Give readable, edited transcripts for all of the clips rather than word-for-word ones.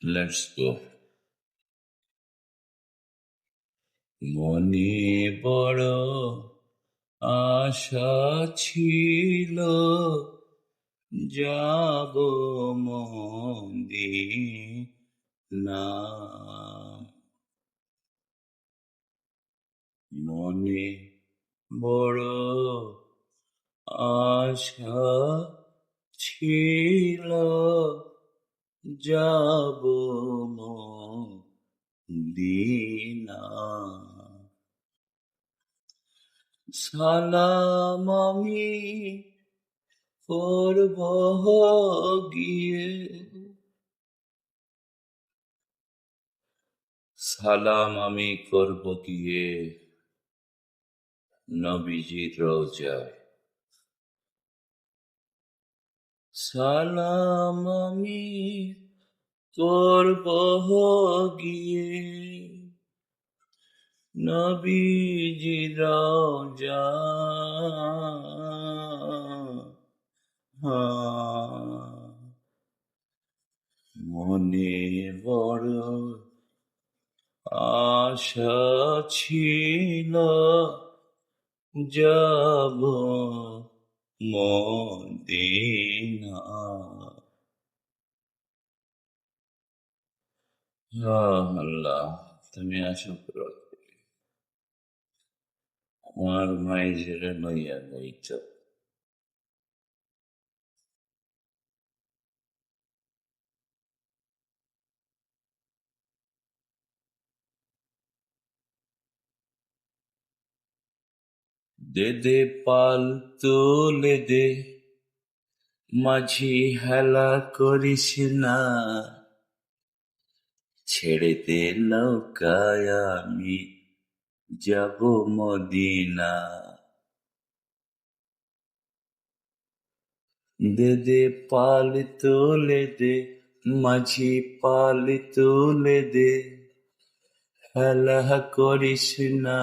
Let's go. মনে বড় আশা ছিল, যাব মদিনা। মনে বড় আশা ছিল, যাব মদিনা। সালাম আমি করব গিয়ে, সালাম আমি করব গিয়ে নবীজির রওজায়। সালাম আমি করব গিয়ে নবীজির রওজায়। মনে বড় আশা ছিল, যাব মদিনা। আল্লাহ, তুমি আশা করো আমার মাইজের লইয়া যাইছ। দে দে পাল তুলে দে, মাঝি হেলা করিস না। ছেড়ে দে নৌকায় আমি যাব মদিনা। দে দে পাল তুলে দে, মাঝি পাল তুলে দে, হেলা করিস না।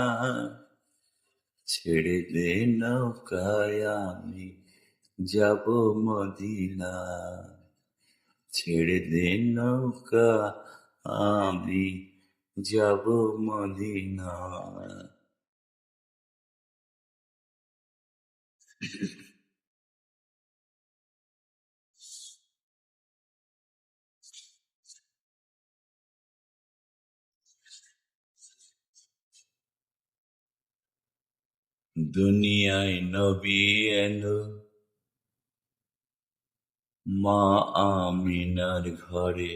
ছেড়ে দে নৌকায় আমি যাব মদিনা। ছেড়ে দে নৌকা আমি যাব মদিনা। দুনিয়ায় নবী এলো মা আমিনার ঘরে।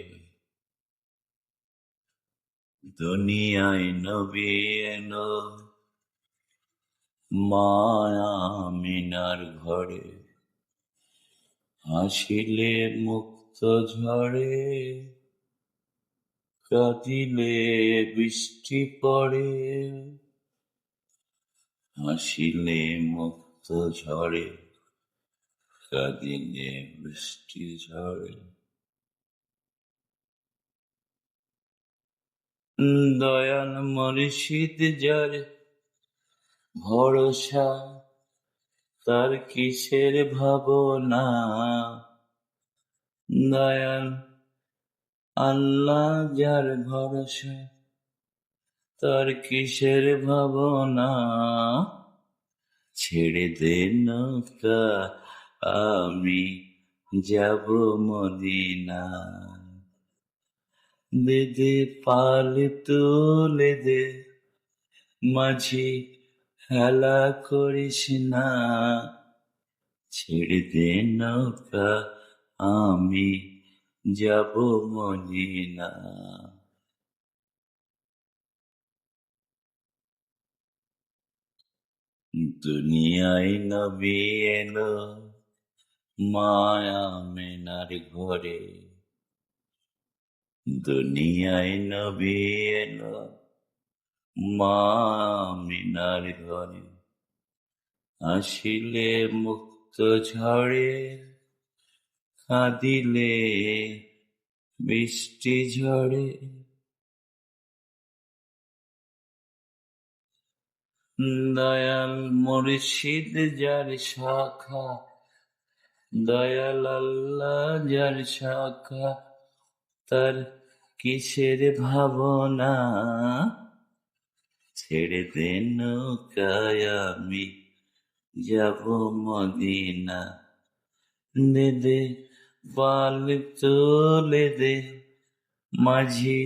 দুনিয়ায় নবী এলো মা আমিনার ঘরে। হাসিলে মুক্ত ঝরে, কাঁদিলে বৃষ্টি পড়ে। হাসিলে মুক্ত ঝরে, কাঁদিলে বৃষ্টি ঝরে। দয়াল মুর্শিদ যার ভরসা, তার কিসের ভাবনা। দয়াল আল্লাহ যার ভরসা, তার কিসের ভাবনা। ছেড়ে দে নৌকা আমি যাব মদিনা। দে দে পাল তুলে দে, মাঝি হেলা করিস না। ছেড়ে দে নৌকা আমি যাব মদিনা। দুনিয়ায় নবী এলো মায়া আমিনার ঘরে। দুনিয়ায় নবী এলো মা আমিনার ঘরে। হাসিলে মুক্ত ঝরে, কাঁদিলে বৃষ্টি ঝরে। দয়াল মুর্শিদ যার শাখা, দয়াল আল্লাহ যার শাখা, তার কিসের ভাবনা, ছেড়ে দে নৌকায় আমি যাব মদিনা। দে দে পাল তুলে দে, মাঝি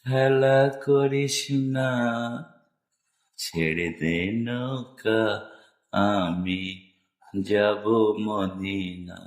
হেলা করিস না, ছেড়ে দে নৌকা আমি যাব মদিনা।